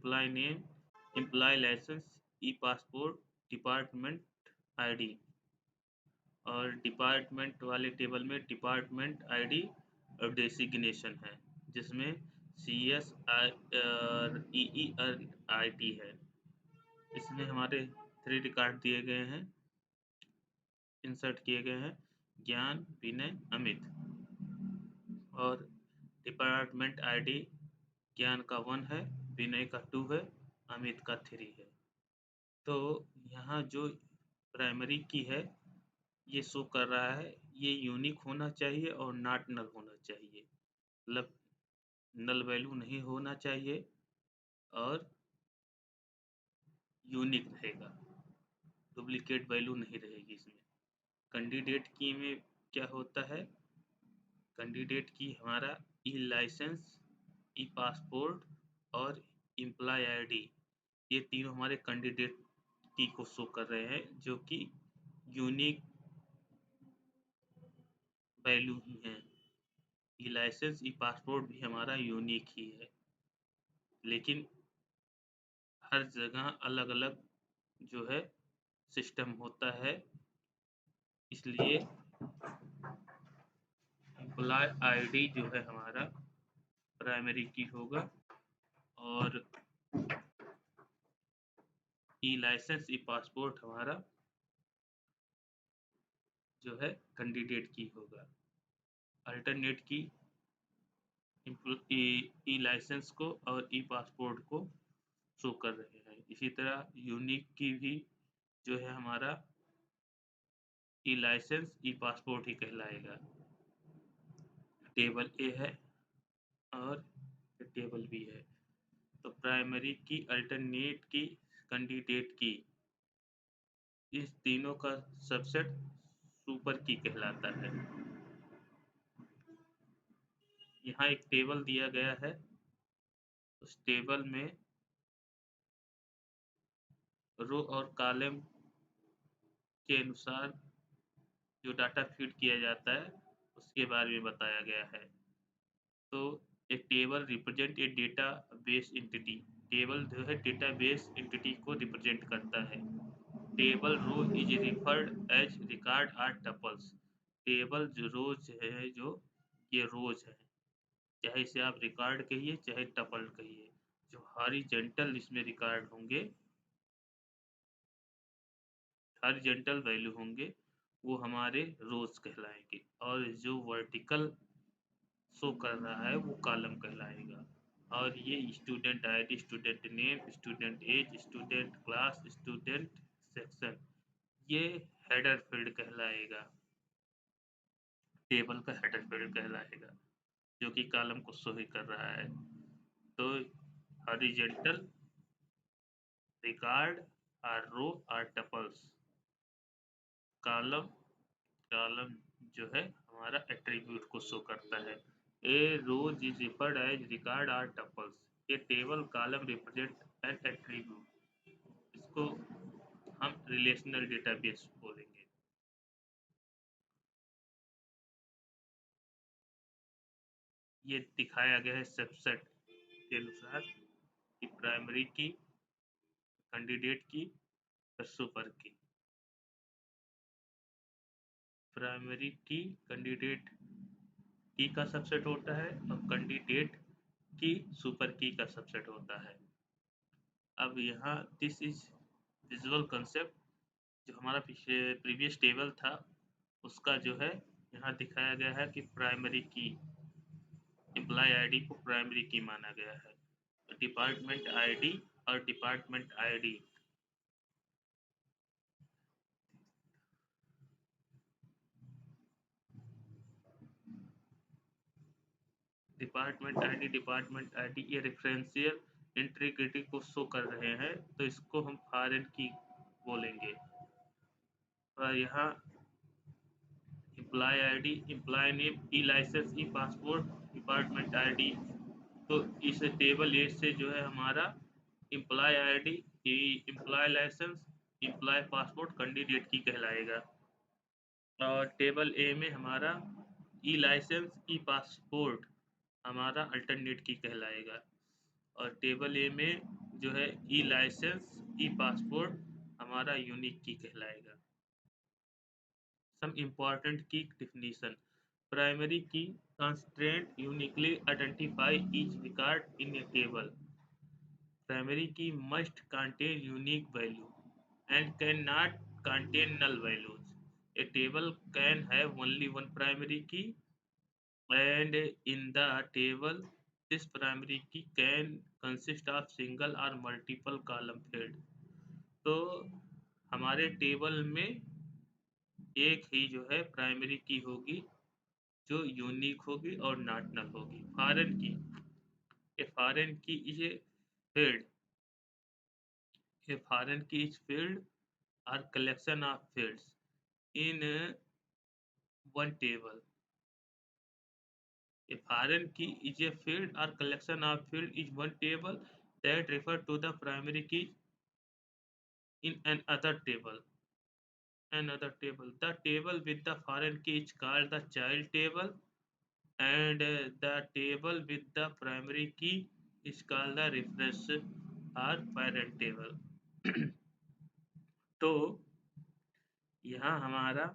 Employ name, employ licence, ई passport, department ID. और department वाले table में डिपार्टमेंट आईडी और डेसिग्नेशन है, जिसमें CS EE और IT है। इसमें हमारे 3 रिकॉर्ड दिए गए हैं, इंसर्ट किए गए हैं, ज्ञान, विनय, अमित। और डिपार्टमेंट आईडी ज्ञान का 1 है, विनय का 2 है, अमित का 3 है। तो यहाँ जो प्राइमरी की है ये शो कर रहा है, ये यूनिक होना चाहिए और नॉट नल होना चाहिए, मतलब नल वैल्यू नहीं होना चाहिए और यूनिक रहेगा, डुप्लीकेट वैल्यू नहीं रहेगी इसमें। कैंडिडेट की में क्या होता है, कैंडिडेट की हमारा ई लाइसेंस, ई पासपोर्ट और एम्प्लॉय आईडी, ये तीनों हमारे कैंडिडेट की को शो कर रहे हैं, जो कि यूनिक वैल्यू ही हैं। ई लाइसेंस, ई पासपोर्ट भी हमारा यूनिक ही है, लेकिन हर जगह अलग अलग जो है सिस्टम होता है, इसलिए एम्प्लॉय आईडी जो है हमारा प्राइमरी की होगा और ई लाइसेंस, ई पासपोर्ट हमारा जो है कैंडिडेट की होगा। अल्टरनेट की ई लाइसेंस को और ई पासपोर्ट को शो कर रहे हैं। इसी तरह यूनिक की भी जो है हमारा ई लाइसेंस, ई पासपोर्ट ही कहलाएगा। टेबल ए है और टेबल बी है। तो प्राइमरी की, अल्टरनेट की, कैंडिडेट की, इस तीनों का सबसेट सुपर की कहलाता है। यहाँ एक टेबल दिया गया है, उस टेबल में रो और कॉलम के अनुसार जो डाटा फीड किया जाता है उसके बारे में बताया गया है। तो एक table represent a database entity, table जो है डेटा बेस एंटिटी को रिप्रेजेंट करता है। Table row is referred as record or tuples, table जो रोज है, जो ये रोज है, चाहे इसे आप रिकॉर्ड कहिए चाहे टपल कहिए, जो हॉरिजॉन्टल इसमें रिकॉर्ड होंगे, हॉरिजॉन्टल वैल्यू होंगे, वो हमारे रोज कहलाएंगे, और जो वर्टिकल शो कर रहा है वो कॉलम कहलाएगा। और ये student ID, student name, student age, student class, student section, ये हेडर फील्ड कहलाएगा, टेबल का हेडर फील्ड कहलाएगा, जो कि कॉलम को शो ही कर रहा है। तो horizontal record or row or tuples, column, column जो है हमारा एट्रीब्यूट को शो करता है। A rows is referred as record or tuples, ये table column represent an attribute, इसको हम रिलेशनल डेटाबेस बोलेंगे। ये दिखाया गया है सबसेट के अनुसार कि प्राइमरी की, कैंडिडेट की और सुपर की। प्राइमरी की कैंडिडेट की का सबसेट होता है और कैंडिडेट की सुपर की का सबसेट होता है। अब यहाँ दिस इज विजुअल कंसेप्ट, जो हमारा प्रीवियस टेबल था उसका जो है यहाँ दिखाया गया है कि प्राइमरी की, एम्प्लॉय आईडी को प्राइमरी की माना गया है, तो डिपार्टमेंट आईडी और डिपार्टमेंट आईडी, डिपार्टमेंट आईडी ये रेफरेंशियल इंटीग्रिटी को शो कर रहे हैं, तो इसको हम फॉरेन की बोलेंगे। और यहाँ employee ID, employee name, e license, ई पासपोर्ट, डिपार्टमेंट आईडी, तो इस टेबल ए से जो है हमारा employee ID, employee license, employee passport candidate key कहलाएगा, और टेबल ए में हमारा ई लाइसेंस, ई पासपोर्ट हमारा अल्टरनेट की कहलाएगा, और टेबल ए में जो है ई लाइसेंस ई पासपोर्ट हमारा यूनिक की कहलाएगा। Some important key definition. Primary key constraint uniquely identify each record in a table. Primary key must contain unique value and cannot contain null values. A table can have only one primary key, and in the table this primary key can consist of single or multiple column field. तो हमारे table में एक ही जो है primary की होगी जो unique होगी और नॉट नल होगी। Foreign key, a foreign key is a field, a foreign key is field or collection of fields in one table. A foreign key is a field or collection of field is one table that refer to the primary key in another table. Another table. The table with the foreign key is called the child table, and the table with the primary key is called the reference or parent table. तो यहाँ हमारा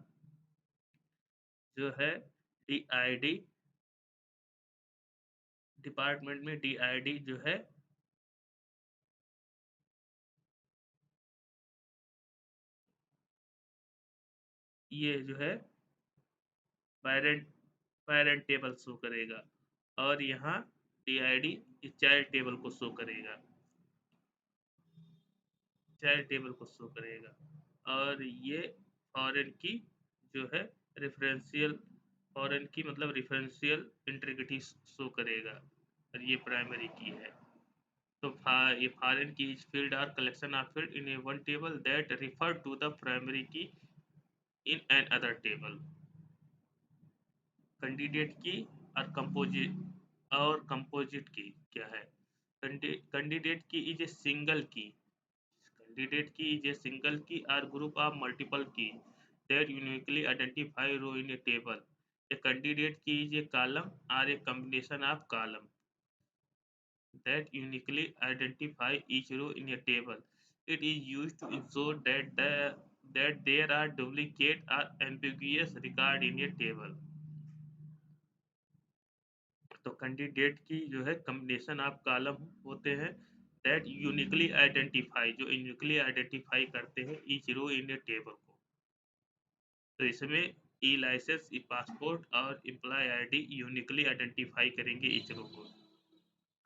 जो है DID, department में DID जो है ये जो है पेरेंट पेरेंट टेबल शो करेगा, और यहाँ DID इस चाइल्ड टेबल को शो करेगा, चाइल्ड टेबल को शो करेगा। और ये फॉरेन की जो है रेफरेंशियल, फॉरेन की मतलब रेफरेंशियल इंटीग्रिटी शो करेगा, और ये प्राइमरी की है। तो ये foreign key is field or collection of field in a one table that refer to the primary key in an other table. Candidate key और कंपोजिट की क्या है? Candidate key is a single key, candidate key is a single key or group of multiple key that uniquely identify row in a table. A candidate key is a column or a combination of column that uniquely identify each row in a table. It is used to ensure that there are duplicate or ambiguous record in a table. तो candidate की जो है combination of column होते हैं that uniquely identify, जो uniquely identify करते हैं each row in a table को। तो इसमें ई लाइसेंस, ई पासपोर्ट और एम्प्लॉय आईडी यूनिकली आइडेंटिफाई करेंगे ईच रो को।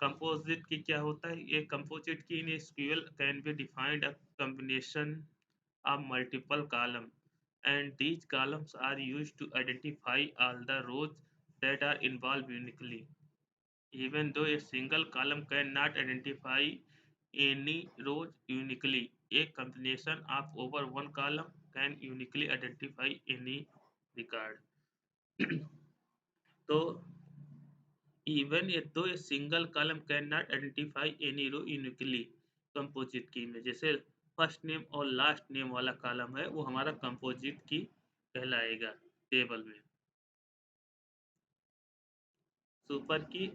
कंपोजिट की क्या होता है? ये composite key in SQL can be defined a combination of multiple columns, and these columns are used to identify all the rows that are involved uniquely. Even though a single column cannot identify any rows uniquely, a combination of over one column can uniquely identify any record. तो even though a single column cannot identify any row uniquely, composite key में जैसे first name और last name वाला column है वो हमारा composite key कहलाएगा table में। सुपर की,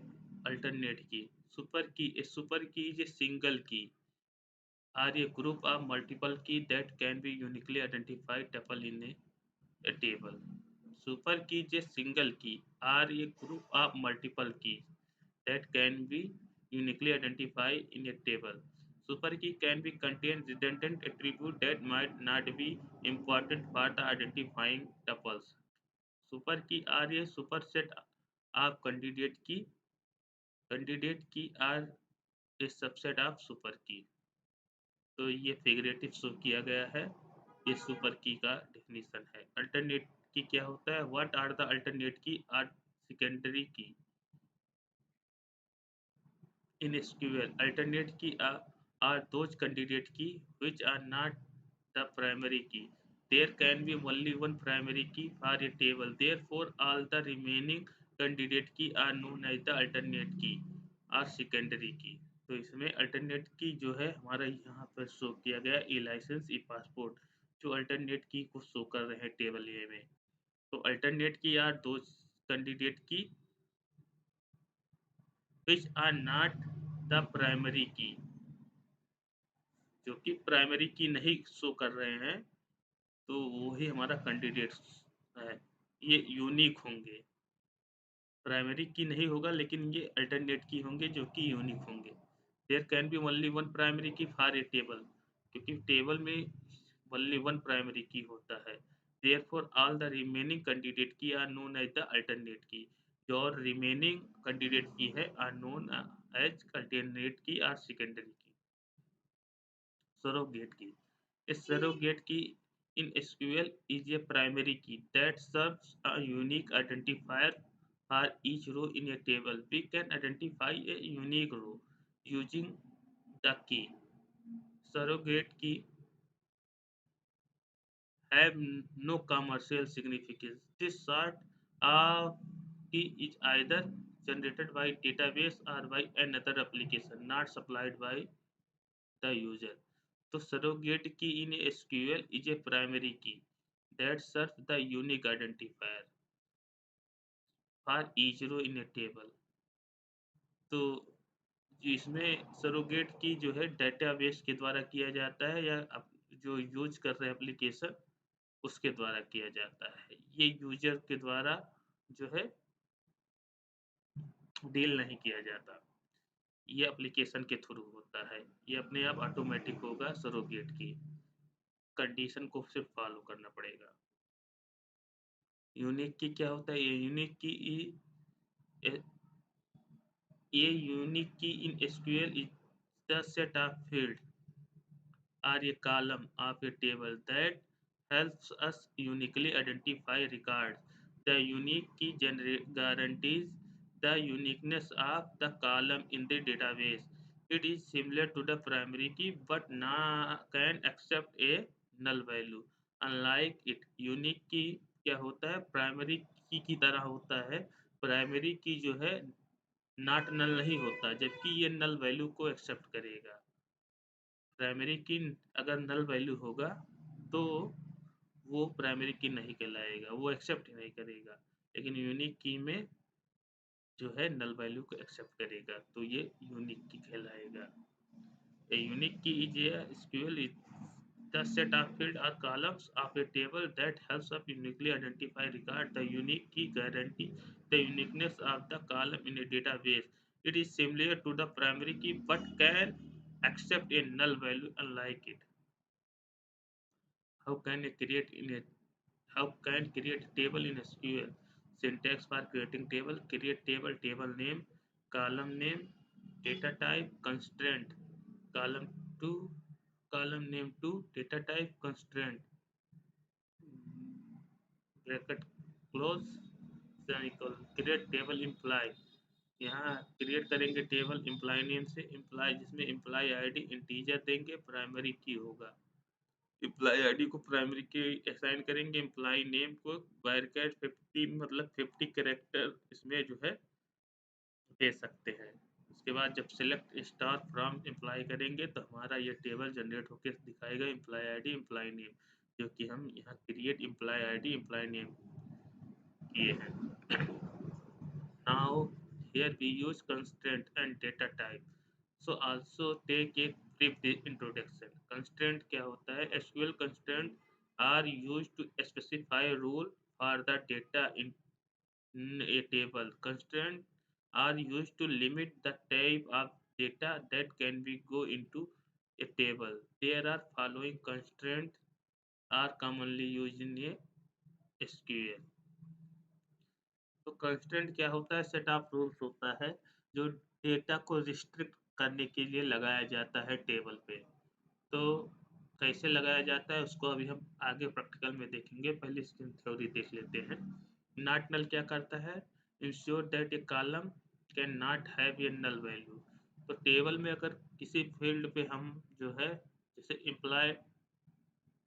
alternate key. Super key is a single key or a group of multiple key that can be uniquely identified tuple in a table. Super key is a single key or a group of multiple keys that can be uniquely identified in a table. Super key can be contain redundant attribute that might not be important for the identifying tuples. Super key are a superset of candidate key. Candidate key are a subset of super key. तो ये figurative show किया गया है, ये super की का definition है। Alternate की क्या होता है? What are the alternate key or secondary की इन एसक्यूएल। अल्टरनेट की are those candidate key which are not the primary key. There can be only one primary key for a table. Therefore, all the remaining candidate key are known as the alternate key or secondary key. तो इसमें alternate key जो है हमारा यहाँ पर show किया गया ई license ई passport, जो अल्टरनेट की को शो कर रहे हैं टेबल ए में। तो अल्टरनेट की आर दो कैंडिडेट की which are not the primary key, जो कि प्राइमरी की नहीं शो कर रहे हैं, तो वही हमारा कैंडिडेट्स है। ये यूनिक होंगे। प्राइमरी की नहीं होगा, लेकिन ये अल्टरनेट की होंगे जो कि यूनिक होंगे। There can be only one primary key for a table, क्योंकि टेबल में ओनली वन प्राइमरी की होता है। Therefore all the remaining candidate key are known as the alternate key. जो और रिमेनिंग कैंडिडेट की है are known as alternate key or secondary key. surrogate key. A surrogate key in SQL is a primary key that serves a unique identifier for each row in a table. We can identify a unique row using the key. Surrogate key have no commercial significance. This sort of key is either generated by database or by another application, not supplied by the user. So surrogate key in SQL is a primary key that serves the unique identifier for each row in a table. तो इसमें surrogate की जो है database के द्वारा किया जाता है, या जो यूज कर रहे हैं एप्लीकेशन उसके द्वारा किया जाता है। ये यूजर के द्वारा जो है डील नहीं किया जाता, ये एप्लीकेशन के थ्रू होता है। ये अपने आप ऑटोमेटिक होगा। सरोगेट की कंडीशन को सिर्फ फॉलो करना पड़ेगा। यूनिक की क्या होता है? ये यूनिक की a unique key in SQL is the set of fields or a column of a table that helps us uniquely identify records. The unique key guarantees the uniqueness of the column in the database. It is similar to the primary key but can accept a null value. Unlike it, unique key क्या होता है? Primary की तरह होता है। Primary की जो है नॉट नल नहीं होता, जबकि ये नल वैल्यू को एक्सेप्ट करेगा। प्राइमरी की अगर नल वैल्यू होगा तो वो प्राइमरी की नहीं कहलाएगा, वो एक्सेप्ट नहीं करेगा। लेकिन यूनिक की में जो है नल वैल्यू को एक्सेप्ट करेगा, तो ये यूनिक की कहलाएगा। A unique key is a SQL is the set of fields or columns of a table that helps us uniquely identify record. The unique key guarantees the uniqueness of the column in a database. It is similar to the primary key but can accept a null value unlike it. How can I create in a How can create a table in SQL? Syntax for creating table: create table, table name, column name, data type, constraint, column 2, column name 2, data type, constraint, bracket close, semicolon, create table imply। यहाँ create करेंगे table imply name से, imply जिसमें imply ID integer देंगे, primary की होगा। Imply ID को primary की assign करेंगे, इम्प्लाई नेम को बैरकैट 50 मतलब 50 कैरेक्टर इसमें जो है दे सकते हैं। उसके बाद जब सिलेक्ट स्टार फ्रॉम इम्प्लाई करेंगे तो हमारा ये टेबल जनरेट होकर दिखाएगा इम्प्लाई आईडी इम्प्लाई नेम, जो कि हम यहाँ create imply ID imply name किए हैं। Now here we use constraint and data type. So also take a brief introduction. Constraint क्या होता है? SQL constraint are used to specify rule for the data in a table. Constraint are used to limit the type of data that can be go into a table. There are following constraints are commonly used in a SQL. तो constraint क्या होता है? Set of rules होता है जो data को restrict करने के लिए लगाया जाता है टेबल पे। तो कैसे लगाया जाता है उसको अभी हम आगे प्रैक्टिकल में देखेंगे, पहले इसकी थ्योरी देख लेते हैं। नॉट नल क्या करता है? Ensure that a column can not have a null value. तो टेबल में अगर किसी फील्ड पे हम जो है जैसे एम्प्लॉय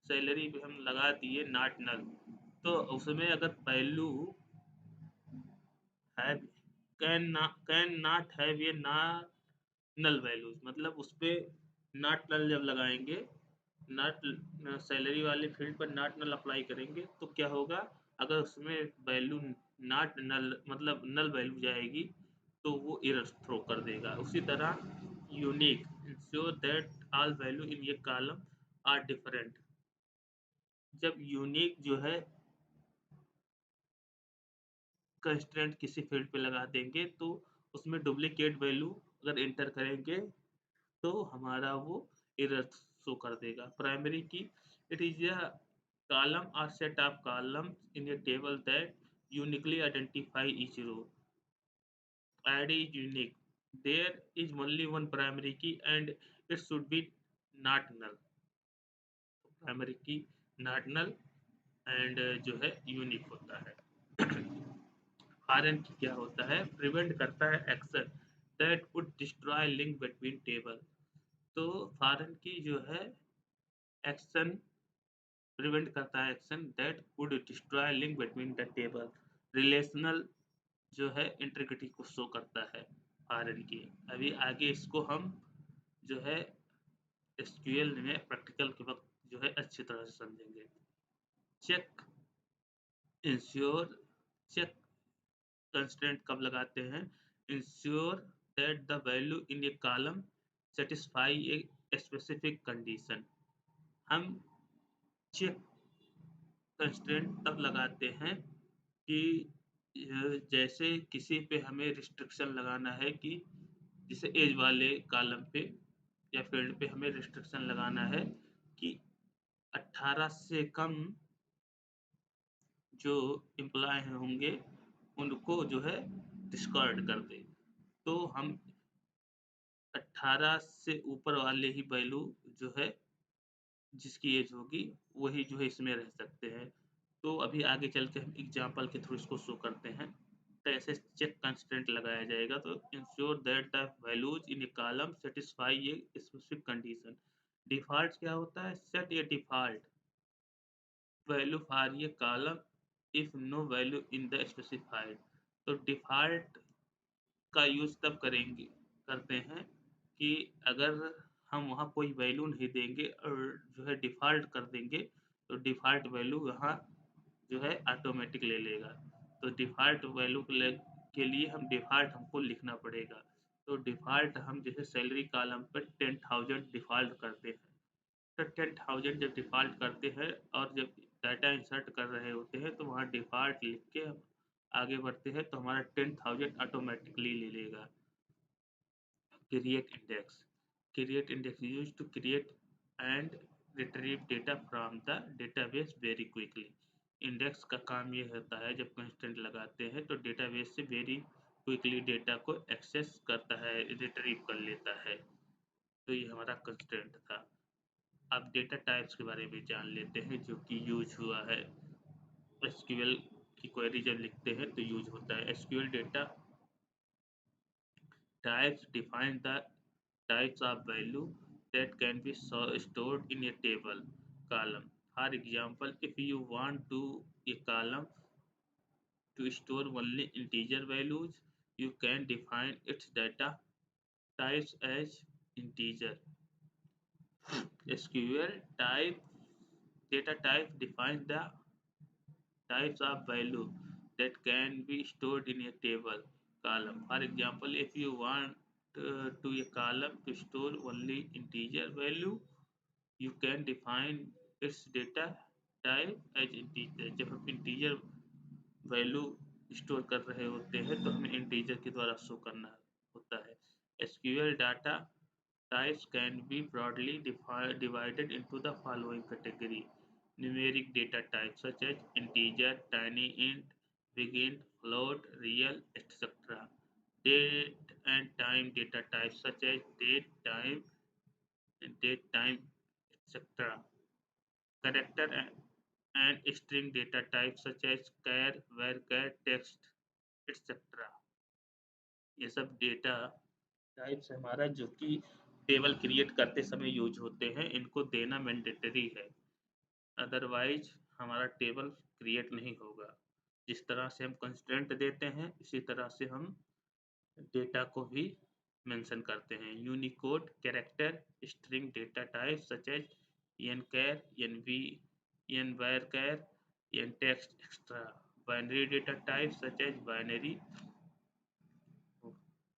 सैलरी पे हम लगा दिए नॉट नल, तो उसमें अगर value have can not have ये नल वैल्यूज, मतलब उस पर नॉट नल जब लगाएंगे, नॉट सैलरी वाले फील्ड पर नॉट नल अप्लाई करेंगे तो क्या होगा? अगर उसमें वैल्यू नॉट नल मतलब नल वैल्यू जाएगी तो वो एरर थ्रो कर देगा। उसी तरह unique ensure that all value in a column are different। जब यूनिक जो है कंस्ट्रेंट किसी फील्ड पे लगा देंगे तो उसमें डुप्लीकेट वैल्यू अगर एंटर करेंगे तो हमारा वो एरर शो कर देगा। प्राइमरी की it is a column or set of columns in a table that uniquely identify each row। id is unique, there is only one primary key and it should be not null। Primary की not null and जो है unique होता है। Foreign की क्या होता है, prevent करता है action that would destroy link between table. तो फॉरेन की जो है एक्शन प्रिवेंट करता है action that would destroy link between the table. Relational जो है इंटीग्रिटी को शो करता है फॉरेन की। अभी आगे इसको हम जो है एसक्यूएल में प्रैक्टिकल के वक्त जो है अच्छी तरह से समझेंगे। चेक इंश्योर, चेक कंस्ट्रेंट कब लगाते हैं, ensure that the value in a column satisfy a specific condition. हम चेक कंस्ट्रेंट तब लगाते हैं कि जैसे किसी पे हमें रिस्ट्रिक्शन लगाना है कि जैसे एज वाले कॉलम पे या फील्ड पे हमें रिस्ट्रिक्शन लगाना है कि 18 से कम जो एम्प्लॉय होंगे उनको जो है डिस्कार्ड कर दे। तो हम 18 से ऊपर वाले ही वैल्यू जो है जिसकी एज होगी वही जो है इसमें रह सकते हैं। तो अभी आगे चल के हम एग्जाम्पल के थ्रू इसको शो करते हैं। तो ऐसे चेक कंस्टेंट लगाया जाएगा। तो ensure that the values in a column satisfy a specific condition. Default क्या होता है, set a default value for ये column if no value in the specified. तो डिफॉल्ट का यूज तब करेंगे करते हैं कि अगर हम वहाँ कोई वैल्यू नहीं देंगे और जो है डिफॉल्ट कर देंगे तो डिफॉल्ट वैल्यू यहाँ जो है ऑटोमेटिक ले लेगा। तो डिफॉल्ट वैल्यू के लिए हम डिफॉल्ट हमको लिखना पड़ेगा। तो डिफॉल्ट हम जैसे सैलरी कॉलम पर 10,000 डिफॉल्ट करते हैं। तो 10,000 जब डिफॉल्ट करते हैं और जब डाटा इंसर्ट कर रहे होते हैं तो वहाँ डिफॉल्ट लिख के हम आगे बढ़ते हैं तो हमारा 10,000 ऑटोमेटिकली ले लेगा। Create index, create index used to create and retrieve data from the database very quickly। Index का काम ये होता है जब कंस्टेंट लगाते हैं तो डेटाबेस से वेरी क्विकली डेटा को एक्सेस करता है, रिट्रीव कर लेता है। तो ये हमारा कंस्टेंट था। अब डेटा टाइप्स के बारे में जान लेते हैं जो कि यूज हुआ है। एसक्यूएल की क्वेरी जब लिखते हैं तो यूज होता है। SQL data types define the types of value that can be stored in a table column। For example, if you want to a column to store only integer values, you can define its data types as integer। SQL type data type defines the types of value that can be stored in a table column। For example, if you want to a column to store only integer value, you can define its data type as integer। जब हम integer value store कर रहे होते हैं तो हमें integer के द्वारा शो करना होता है। SQL data types can be broadly divided into the following category: numeric data types such as integer, tiny int, big int, float, real, etc. Date and time data types such as date, time, etc. Character and string data types such as char, varchar, text, etc. ये सब data types हमारा जो कि table create करते समय use होते हैं, इनको देना मैंडेटरी है। अदरवाइज हमारा टेबल क्रिएट नहीं होगा। जिस तरह से हम कंस्ट्रेंट देते हैं इसी तरह से हम डेटा को भी मेंशन करते हैं। Unicode character string data type such as nchar, NV, nvarchar, ntext extra. Binary data type such as binary,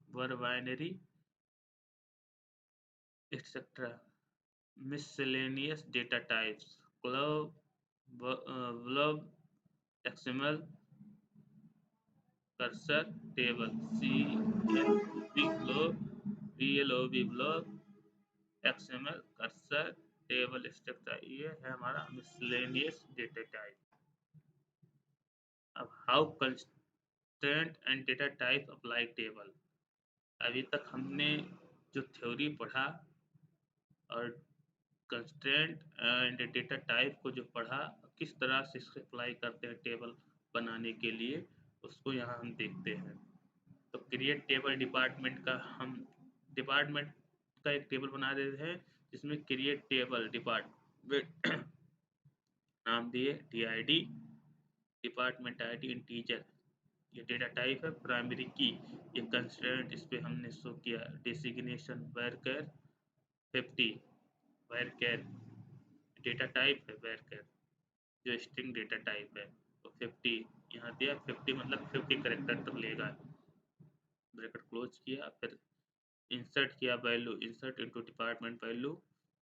var binary, etc. Miscellaneous data types: club, blob, XML, cursor, table, CSV blob, VLOB blob, XML, cursor, table structure. ये है हमारा miscellaneous data type. अब how constraint and data type apply table. अभी तक हमने जो theory पढ़ा और कंस्ट्रेंट एंड डेटा टाइप को जो पढ़ा, किस तरह से इसको अप्लाई करते हैं टेबल बनाने के लिए, उसको यहाँ हम देखते हैं। तो क्रिएट टेबल डिपार्टमेंट का हम डिपार्टमेंट का एक टेबल बना देते हैं जिसमें क्रिएट टेबल डिपार्टमेंट नाम दिए DID, डिपार्टमेंट ID इंटीजर। ये डेटा टाइप है। प्राइमरी की ये कंस्ट्रेंट, इस पे हमने शो किया। Designation varchar 50, varchar data type है varchar, जो स्ट्रिंग डेटा टाइप है। तो 50 यहाँ दिया, 50 मतलब 50 करेक्टर तक लेगा। ब्रैकेट क्लोज किया, फिर इंसर्ट किया value, insert into department value,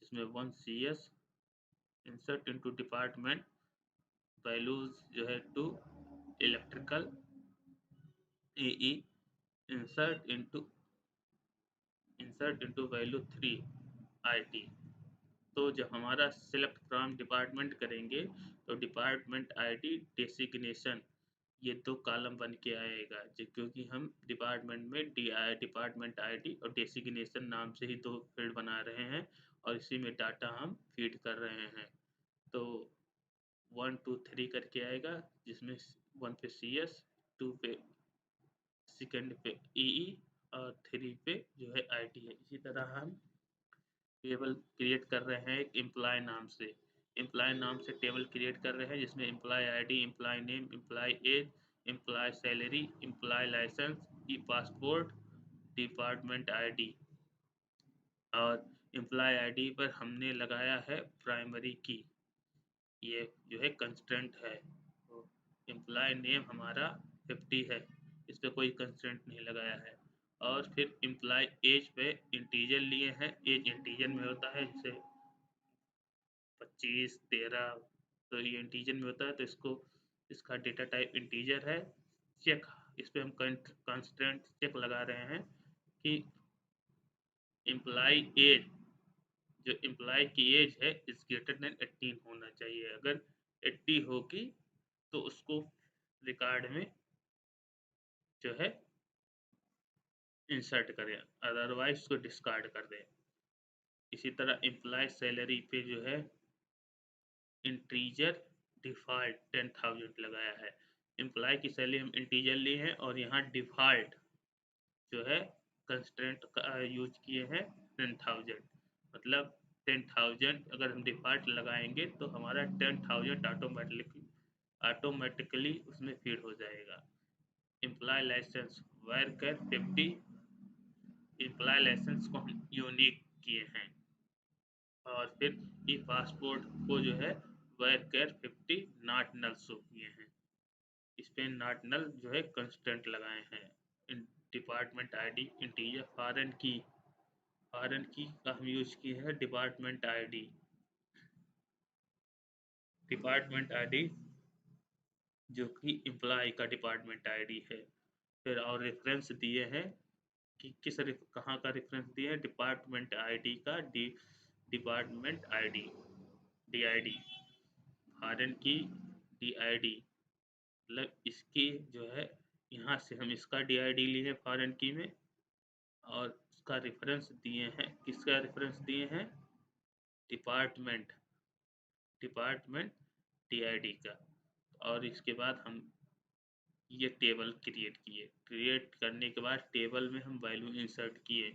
जिसमें 1 CS, insert into department values जो है 2 electrical EE, insert into value 3 IT। तो जब हमारा सिलेक्ट फ्रॉम डिपार्टमेंट करेंगे तो डिपार्टमेंट ID डेसिग्नेशन, ये दो कॉलम बन के आएगा, क्योंकि हम डिपार्टमेंट में डिपार्टमेंट ID और डेसिग्नेशन नाम से ही दो फील्ड बना रहे हैं और इसी में डाटा हम फीड कर रहे हैं। तो 1 2 3 करके आएगा, जिसमें 1 पे CS, 2 पे सेकंड पे EE और 3 पे जो है IT है। इसी तरह हम टेबल क्रिएट कर रहे हैं एक एम्प्लॉय नाम से। एम्प्लॉय नाम से टेबल क्रिएट कर रहे हैं जिसमें employee ID, employee name, employee age, employee salary, employee licence, ई पासपोर्ट, डिपार्टमेंट ID। और एम्प्लॉय ID पर हमने लगाया है प्राइमरी की, ये जो है कंस्ट्रेंट है। तो एम्प्लॉय नेम हमारा 50 है, इस पर कोई कंस्ट्रेंट नहीं लगाया है। और फिर एम्प्लॉय एज पे इंटीजर लिए हैं, एज इंटीजर में होता है, जैसे 25 13, तो ये इंटीजर में होता है, तो इसका डेटा टाइप इंटीजर है। चेक, इस पे हम कंस्ट्रेंट चेक लगा रहे हैं कि एम्प्लॉय एज, जो एम्प्लॉय की एज है इज ग्रेटर देन 18 होना चाहिए। अगर 80 होगी तो उसको रिकॉर्ड में जो है इंसर्ट करें, अदरवाइज उसको डिस्कार्ड कर दें। इसी तरह एम्प्लॉय सैलरी पे जो है इंटीजर डिफॉल्ट 10,000 लगाया है। एम्प्लॉय की सैलरी हम इंटीजर लिए हैं और यहाँ डिफॉल्ट जो है कंस्ट्रेंट का यूज किए हैं 10,000। मतलब 10,000 अगर हम डिफॉल्ट लगाएंगे तो हमारा 10,000 ऑटोमेटिकली उसमें फीड हो जाएगा। Employee license worker 50, employee license को हम यूनिक किए हैं। और फिर ई पासपोर्ट को जो है वर्कर 50 नॉट नल शो किए हैं। इस पे नॉट नल जो है कंस्टेंट लगाए हैं। डिपार्टमेंट ID इंटीजर, फॉरेन की का हम यूज किए हैं डिपार्टमेंट ID, डिपार्टमेंट ID जो कि एम्प्लॉय का डिपार्टमेंट ID है। फिर और रेफरेंस दिए हैं कि कहाँ का रेफरेंस दिए हैं, डिपार्टमेंट ID का डिपार्टमेंट ID DID, फॉरेन की DID, मतलब इसकी जो है यहाँ से हम इसका DID लिए हैं फॉरेन की में, और उसका रेफरेंस दिए हैं। किसका रेफरेंस दिए हैं? डिपार्टमेंट डिपार्टमेंट DID का। और इसके बाद हम ये टेबल क्रिएट किए। क्रिएट करने के बाद टेबल में हम वैल्यू इंसर्ट किए।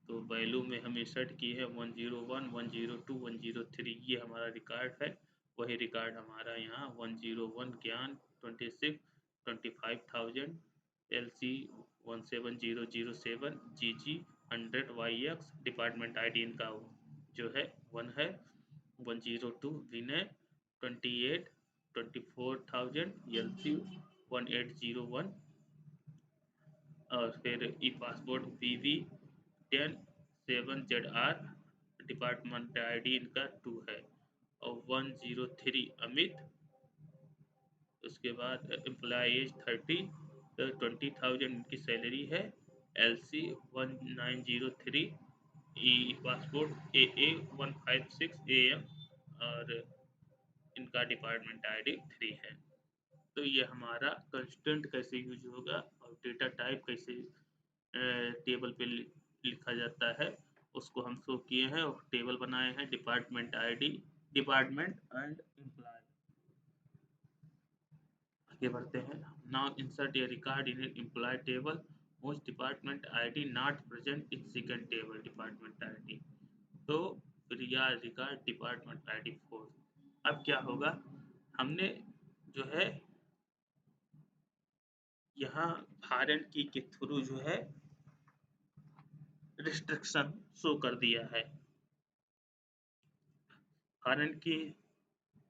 तो वैल्यू में हम इंसर्ट किए हैं 101, 102, 103, ये हमारा रिकॉर्ड है। वही रिकॉर्ड हमारा यहाँ 101 ज्ञान 26 25,000, LC 17007, GG 100, YX department ID इनका जो है 1 है, 102 विनय 28 24,000, LC 1801। और फिर E passport BV 10 7ZR department ID इनका 2 है, और 103 अमित। उसके बाद एम्प्लॉय एज 30, तो 20,000 इनकी सैलरी है। LC 1903, E passport AA 156 AM, और इनका डिपार्टमेंट आईडी 3 है। तो ये हमारा कंस्टेंट कैसे यूज होगा और डेटा टाइप कैसे टेबल पे लिखा जाता है उसको हम शो किए हैं और टेबल बनाए हैं। Department ID, department and employee. आगे बढ़ते हैं। Now insert a record in employee table, most department ID not present in second table department ID. तो रिया रिकॉर्ड डिपार्टमेंट आईडी 4। अब क्या होगा, हमने जो है यहाँ फॉरेन की के थ्रू जो है रिस्ट्रिक्शन शो कर दिया है। फॉरेन की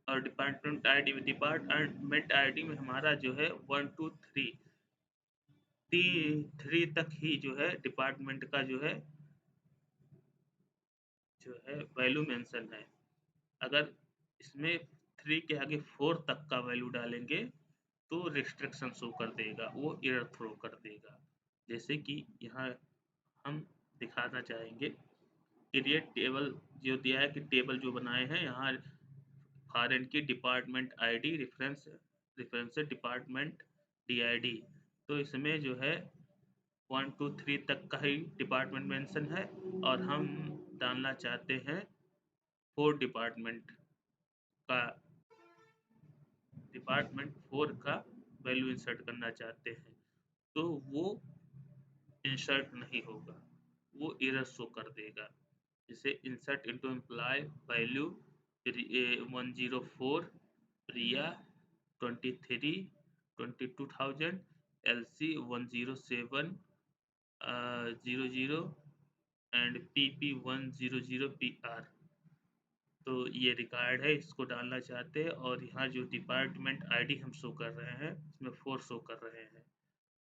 और डिपार्टमेंट आईडी में हमारा जो है 1 2 3 3 तक ही जो है डिपार्टमेंट का जो है वैल्यू मेंशन है। अगर इसमें 3 के आगे 4 तक का वैल्यू डालेंगे तो रिस्ट्रिक्शन शो कर देगा, वो एरर थ्रो कर देगा। जैसे कि यहाँ हम दिखाना चाहेंगे, क्रिएट टेबल जो दिया है कि टेबल जो बनाए हैं यहाँ फॉरेन की department ID reference department DID। तो इसमें जो है 1 2 3 तक का ही डिपार्टमेंट मेंशन है और हम डालना चाहते हैं 4 डिपार्टमेंट 4 का वैल्यू इंसर्ट करना चाहते हैं, तो वो इंसर्ट नहीं होगा, वो एरर शो कर देगा। जैसे insert into employee value 104 Riya 23 22,000 LC 107 00 and PP 100 PR। तो ये रिकॉर्ड है, इसको डालना चाहते हैं और यहाँ जो डिपार्टमेंट आईडी हम शो कर रहे हैं इसमें 4 शो कर रहे हैं।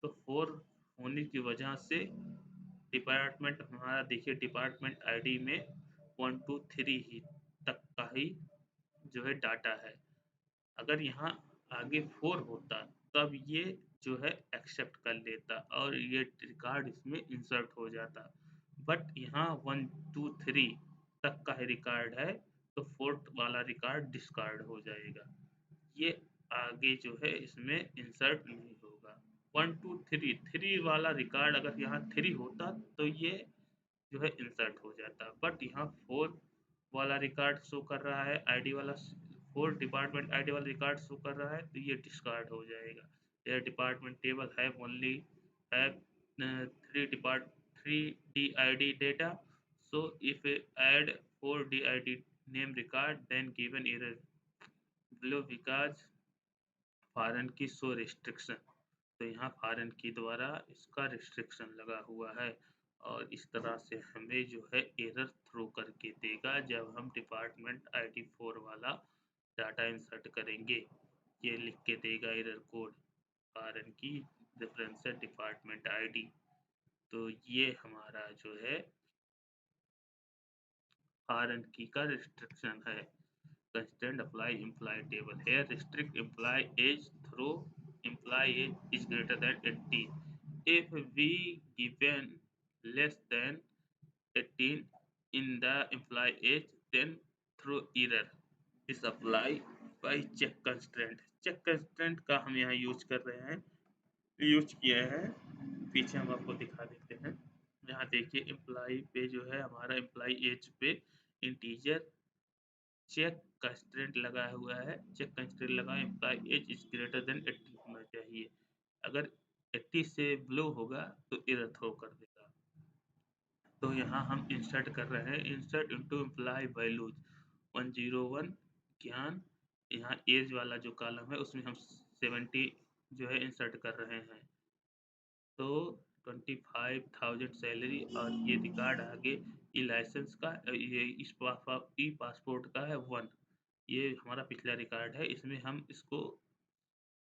तो 4 होने की वजह से डिपार्टमेंट हमारा देखिए डिपार्टमेंट आईडी में 1 2 3 ही तक का ही जो है डाटा है। अगर यहाँ आगे 4 होता तब ये जो है एक्सेप्ट कर लेता और ये रिकॉर्ड इसमें इंसर्ट हो जाता, बट यहाँ 1 2 3 तक का ही रिकॉर्ड है तो 4th वाला रिकॉर्ड डिस्कार्ड हो जाएगा, ये आगे जो है इसमें इंसर्ट नहीं होगा। 1 2 3 वाला रिकॉर्ड अगर यहाँ 3 होता तो ये जो है इंसर्ट हो जाता, बट यहाँ 4 वाला रिकॉर्ड शो कर रहा है, आईडी वाला 4 डिपार्टमेंट आईडी वाला रिकॉर्ड शो कर रहा है, तो ये डिस्कार्ड हो जाएगा। यह department table have only have 3 DID data, so if add 4 DID name record then given error below because foreign की शो रिस्ट्रिक्शन। तो यहाँ फॉरेन की द्वारा इसका रिस्ट्रिक्शन लगा हुआ है और इस तरह से हमें जो है एरर थ्रो करके देगा जब हम डिपार्टमेंट ID 4 वाला डाटा इंसर्ट करेंगे। ये लिख के देगा एरर कोड, फॉरेन की रेफरेंस डिपार्टमेंट ID। तो ये हमारा जो है फॉरेन की का रिस्ट्रिक्शन है। Constraint apply employee table. Here restrict employee age through employee age is greater than 18. If we given less than 18 in the employee age, then through error is apply by check constraint. Check constraint का हम यहाँ use कर रहे हैं, use किए हैं, पीछे हम आपको दिखा देते हैं। यहाँ देखिए एम्प्लॉई पे जो है हमारा एम्प्लॉई एज पे इंटीजर चेक कंस्ट्रेंट लगा हुआ है। चेक कंस्ट्रेंट लगा employee age is greater than 80 होना चाहिए, अगर 80 से बिलो होगा तो एरर थ्रो कर देगा। तो यहाँ हम इंसर्ट कर रहे हैं, इंसर्ट इनटू एम्प्लॉय वैल्यूज 101 ज्ञान। यहाँ एज वाला जो कॉलम है उसमें हम 70 जो है इंसर्ट कर रहे हैं। तो 25,000 सैलरी और ये रिकॉर्ड आगे ई लाइसेंस का, ये ई पासपोर्ट का है 1, ये हमारा पिछला रिकॉर्ड है, इसमें हम इसको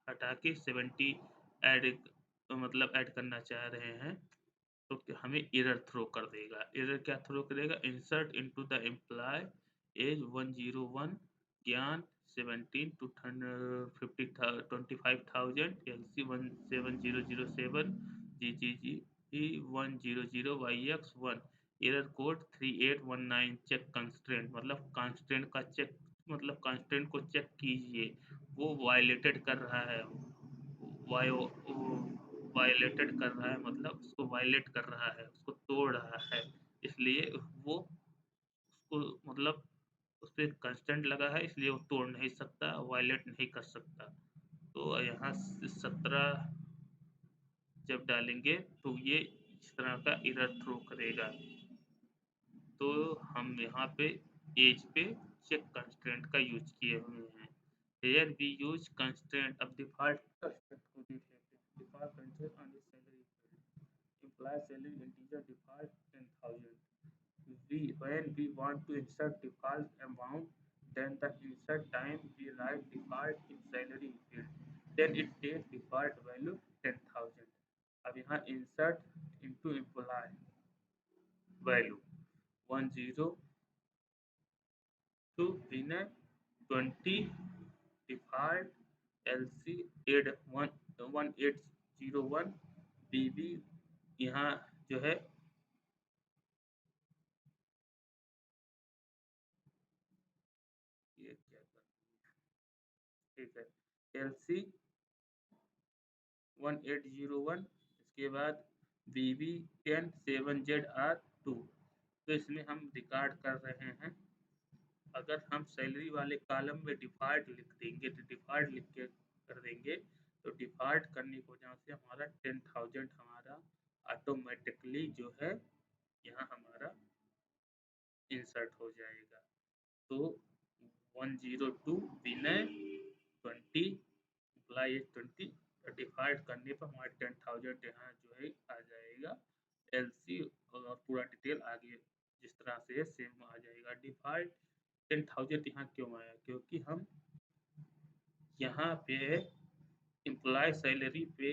हटा के 70 ऐड मतलब ऐड करना चाह रहे हैं। तो हमें एरर थ्रो कर देगा। एरर क्या थ्रो करेगा? Insert into the employee age 101 Gyan 17 two 50 25,000 LC 17007 GGG 100 YX 1 error code 3819 check constraint मतलब कंस्ट्रेंट का चेक मतलब कंस्ट्रेंट को चेक कीजिए, वो वायलेटेड कर रहा है, वायो वायलेटेड कर रहा है मतलब उसको वायलेट कर रहा है, उसको तोड़ रहा है, इसलिए वो उसको मतलब उस पर कंस्टेंट लगा है, इसलिए वो तोड़ नहीं सकता, वायलेट नहीं कर सकता। तो यहाँ 17 जब डालेंगे तो ये इस तरह का एरर थ्रो करेगा। तो हम यहाँ पे एज पे चेक कंस्ट्रेंट का यूज किए हुए हैं। Here we use constraint. अब डिफॉल्ट कंस्ट्रेंट को देख लेते हैं। Default constraint on the salary field employee salary integer default 10,000। When we want to insert default amount, then the insert time we write default in salary field, then it takes default value 10,000। अब यहाँ insert into employee value 10 to winner 20 default LC add 1801 BB। यहाँ जो है ये क्या कर, ठीक है, LC 1801, इसके बाद BB 10 7ZR2। तो इसमें हम रिकॉर्ड कर रहे हैं। अगर हम सैलरी वाले कॉलम में डिफॉल्ट लिख देंगे तो डिफॉल्ट लिख के कर देंगे तो डिफॉल्ट करने की वजह से हमारा 10,000 हमारा ऑटोमेटिकली जो है यहाँ हमारा इंसर्ट हो जाएगा। तो 102 विनय 20 एम्प्लॉय 20 डिफॉल्ट करने पर हमारे 10,000 यहाँ जो है आ जाएगा। LC और पूरा डिटेल आगे जिस तरह से सेम आ जाएगा। डिफॉल्ट 10,000 यहाँ क्यों आया? क्योंकि हम यहाँ पे एम्प्लॉय सैलरी पे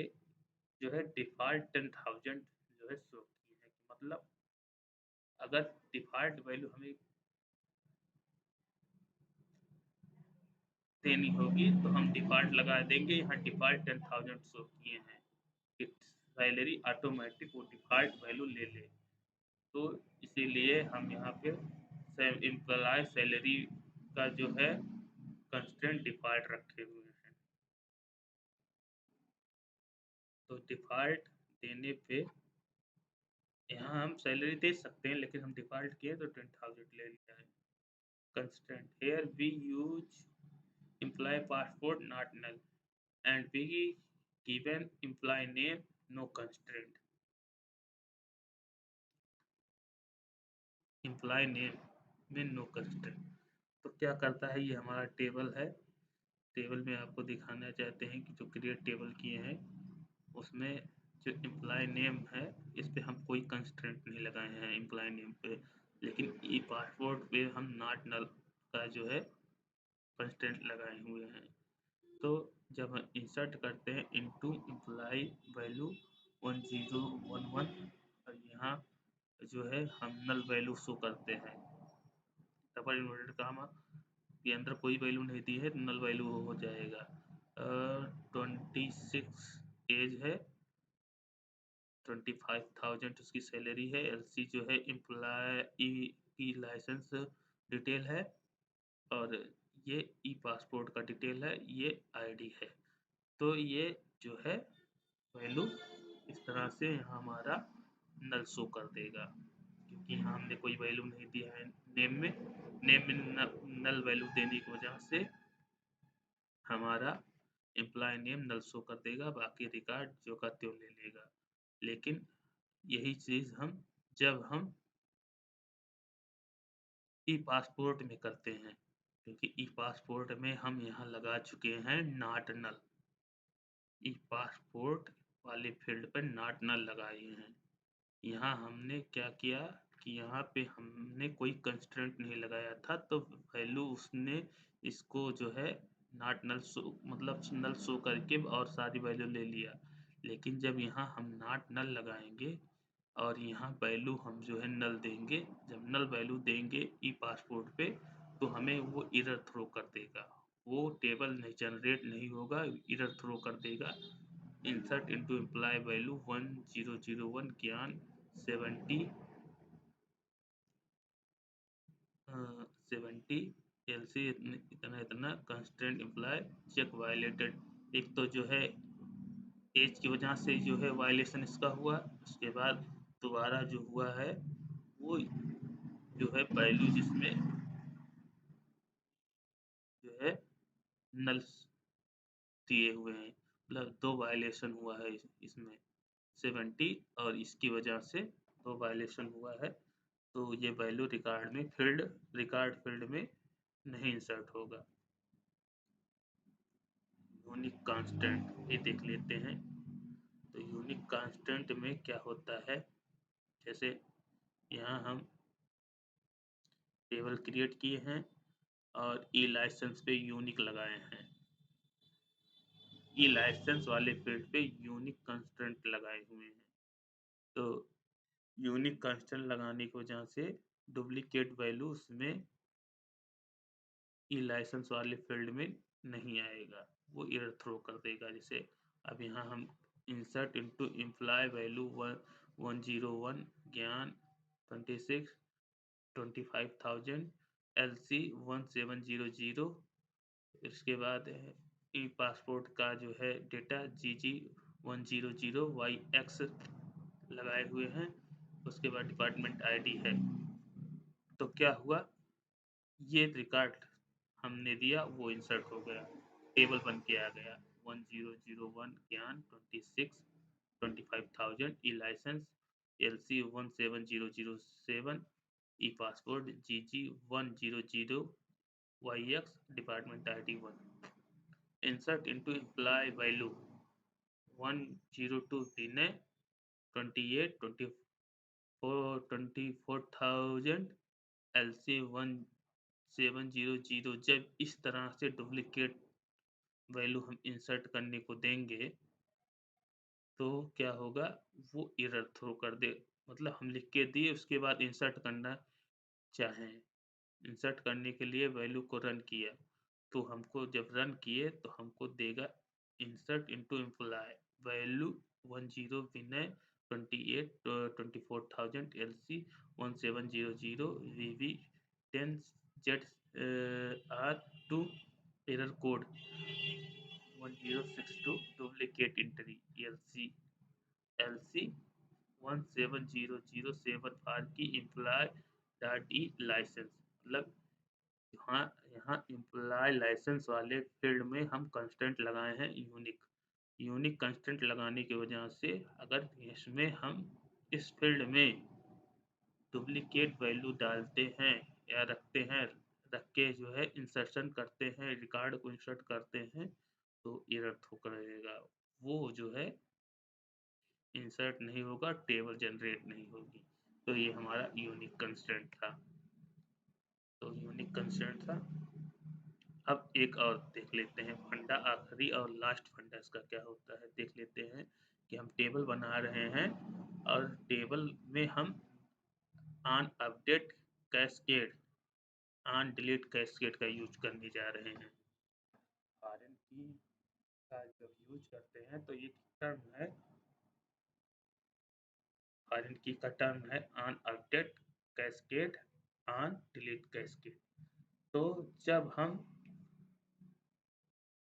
जो है डिफॉल्ट 10,000 जो है शो की है। मतलब अगर डिफॉल्ट वैल्यू हमें देनी होगी तो हम डिफॉल्ट लगा देंगे। यहाँ डिफॉल्ट 10,000 शो किए हैं कि सैलरी ऑटोमेटिक वो डिफॉल्ट वैल्यू ले ले। तो इसीलिए हम यहाँ पे एम्प्लॉय सैलरी का जो है कंस्टेंट डिफॉल्ट रखे हुए हैं। तो डिफॉल्ट देने पे यहाँ हम सैलरी दे सकते हैं, लेकिन हम डिफॉल्ट किए तो 10,000 ले लिया है। Constant here we use employee passport not null and we given employee name no constraint। employee name में no constraint। तो क्या करता है, ये हमारा टेबल है। टेबल में आपको दिखाना चाहते हैं कि जो क्रिएट टेबल किए हैं उसमें जो एम्प्लॉय नेम है इस पे हम कोई कंस्ट्रेंट नहीं लगाए हैं एम्प्लॉय नेम पे, लेकिन ई पासपोर्ट पे हम नॉट नल का जो है कंस्ट्रेंट लगाए हुए हैं। तो जब हम इंसर्ट करते हैं इनटू एम्प्लॉय वैल्यू 1011 और यहाँ जो है हम नल वैल्यू शो करते हैं। डबल इन्वर्टेड कामा के अंदर कोई वैल्यू नहीं दी है, नल वैल्यू हो जाएगा। 26 एज है, 25,000 उसकी सैलरी है। LC जो है एम्प्लॉय की लाइसेंस डिटेल है और ये ई पासपोर्ट का डिटेल है, ये आईडी है। तो ये जो है वैल्यू इस तरह से यहाँ हमारा नल शो कर देगा, क्योंकि यहाँ हमने कोई वैल्यू नहीं दिया है नेम में। नेम में नल वैल्यू देने की वजह से हमारा एम्प्लॉय नेम नल शो कर देगा, बाकी रिकॉर्ड जो का त्यों ले लेगा। लेकिन यही चीज़ हम जब हम ई पासपोर्ट में करते हैं, क्योंकि ई पासपोर्ट में हम यहाँ लगा चुके हैं नॉट नल। ई पासपोर्ट वाले फील्ड पर नॉट नल लगाए हैं। यहाँ हमने क्या किया कि यहाँ पे हमने कोई कंस्ट्रेंट नहीं लगाया था, तो वैल्यू उसने इसको जो है नॉट नल शो मतलब नल शो करके और सारी वैल्यू ले लिया। लेकिन जब यहाँ हम नॉट नल लगाएंगे और यहाँ वैल्यू हम जो है नल देंगे। जब नल वैल्यू देंगे ई पासपोर्ट पे तो हमें वो एरर थ्रो कर देगा, वो टेबल नहीं जनरेट नहीं होगा, एरर थ्रो कर देगा। इंसर्ट इनटू एम्प्लॉय वैल्यू 1001 ज्ञान 70 एलसी इतना इतना कंस्टेंट एम्प्लॉय चेक वायलेटेड। एक तो जो है एज की वजह से जो है वायलेशन इसका हुआ, उसके बाद दोबारा जो हुआ है वो जो है वैल्यू जिसमें जो है नल दिए हुए हैं, मतलब 2 वायलेशन हुआ है इसमें 70 और इसकी वजह से 2 वायलेशन हुआ है। तो ये वैल्यू रिकॉर्ड फील्ड में नहीं इंसर्ट होगा। यूनिक कांस्टेंट ये देख लेते हैं। तो यूनिक कांस्टेंट में क्या होता है, जैसे यहाँ हम टेबल क्रिएट किए हैं और ई लाइसेंस पे यूनिक लगाए हैं, ई लाइसेंस वाले फील्ड पे यूनिक कांस्टेंट लगाए हुए हैं। तो यूनिक कांस्टेंट लगाने की वजह से डुप्लीकेट वैल्यू उसमें ई लाइसेंस वाले फील्ड में नहीं आएगा, वो एरर थ्रो कर देगा। जैसे अब यहाँ हम इंसर्ट इनटू एम्प्लॉय वैल्यू 101 ज्ञान 26 25,000 LC 1700, इसके बाद ई पासपोर्ट का जो है डेटा GG 100YX लगाए हुए हैं। उसके बाद डिपार्टमेंट ID है। तो क्या हुआ, ये रिकॉर्ड हमने दिया वो इंसर्ट हो गया, टेबल बन के आ गया 1001 Gyan 26 25,000 E licence LC 17007 E passport GG 100YX department ID 1। Insert into employee value 102 Vinay 28 24,000 LC 1700। जब इस तरह से डुप्लीकेट वैल्यू हम इंसर्ट करने को देंगे तो क्या होगा, वो एरर थ्रो कर दे। मतलब हम लिख के दिए उसके बाद इंसर्ट करना चाहें, इंसर्ट करने के लिए वैल्यू को रन किया तो हमको जब रन किए तो हमको देगा इंसर्ट इनटू एम्प्लॉय वैल्यू 10 विनय 28 24,000 LC 1700 VV 10 ZR2 error code 1062 duplicate entry LC 170074 की एम्प्लॉय डॉट ई लाइसेंस। मतलब यहाँ एम्प्लॉय लाइसेंस वाले फील्ड में हम कंस्टेंट लगाए हैं यूनिक। यूनिक कंस्टेंट लगाने की वजह से अगर इसमें हम इस फील्ड में डुप्लीकेट वैल्यू डालते हैं या रखते हैं, रख के जो है इंसर्शन करते हैं, रिकॉर्ड को इंसर्ट करते हैं तो एरर थ्रो करेगा, वो जो है इंसर्ट नहीं होगा, टेबल जनरेट नहीं होगी। तो ये हमारा यूनिक कंस्टेंट था। तो यूनिक कंस्टेंट था। अब एक और देख लेते हैं फंडा, आखिरी और लास्ट फंडा इसका क्या होता है देख लेते हैं। कि हम टेबल बना रहे हैं और टेबल में हम on update cascade on delete cascade का यूज करने जा रहे हैं। फॉरेन की का जब यूज करते हैं तो ये टर्म है, फॉरेन की का टर्म है on update cascade on delete cascade. तो जब हम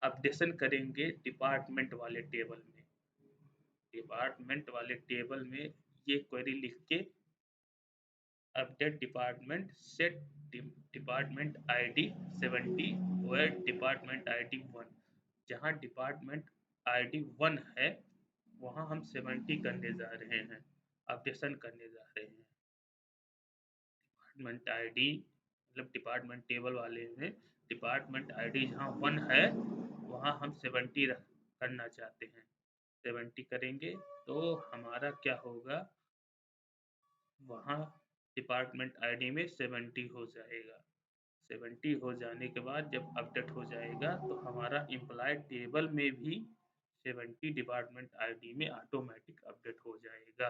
अपडेशन करेंगे डिपार्टमेंट वाले टेबल में, डिपार्टमेंट वाले टेबल में ये क्वेरी लिख के update department set department ID 70 where department ID 1, जहाँ डिपार्टमेंट ID 1 है वहाँ हम 70 करने जा रहे हैं, अपडेशन करने जा रहे हैं। डिपार्टमेंट ID मतलब डिपार्टमेंट टेबल वाले में डिपार्टमेंट ID जहाँ 1 है वहाँ हम 70 करना चाहते हैं, 70 करेंगे तो हमारा क्या होगा, वहाँ डिपार्टमेंट ID में 70 हो जाएगा। 70 हो जाने के बाद जब अपडेट हो जाएगा तो हमारा एम्प्लॉय टेबल में भी 70 डिपार्टमेंट ID में ऑटोमेटिक अपडेट हो जाएगा।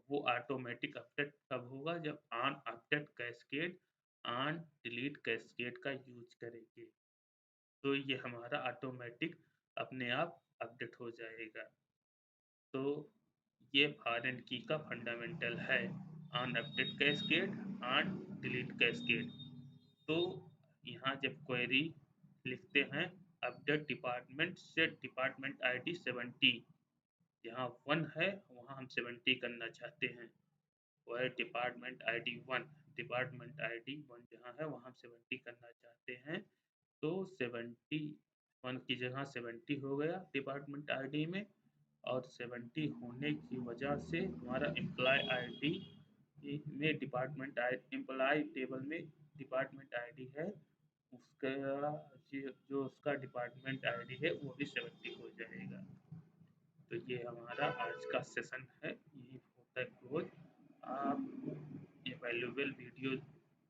वो ऑटोमेटिक अपडेट कब होगा? जब on update cascade on delete cascade का यूज़ करेंगे। तो ये हमारा ऑटोमेटिक अपने आप अपडेट हो जाएगा। तो ये फॉरेन की का फंडामेंटल है, on update cascade, on delete cascade. तो यहाँ जब क्वेरी लिखते हैं update department set department ID 70, जहाँ 1 है वहाँ हम 70 करना चाहते हैं। वह डिपार्टमेंट आईडी 1, डिपार्टमेंट आईडी 1 जहाँ है वहाँ हम 70 करना चाहते हैं। तो 71 की जगह 70 हो गया डिपार्टमेंट आईडी में, और 70 होने की वजह से हमारा एम्प्लॉय आईडी में डिपार्टमेंट आई एम्प्लॉय टेबल में डिपार्टमेंट आईडी है, उसका जो उसका डिपार्टमेंट आईडी है वो भी 70 हो जाएगा। तो ये हमारा आज का सेशन है, ये होता है क्लोज। आप ये वैल्यूएबल वीडियो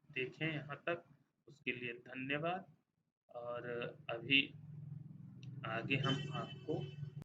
देखें यहाँ तक, उसके लिए धन्यवाद। और अभी आगे हम आपको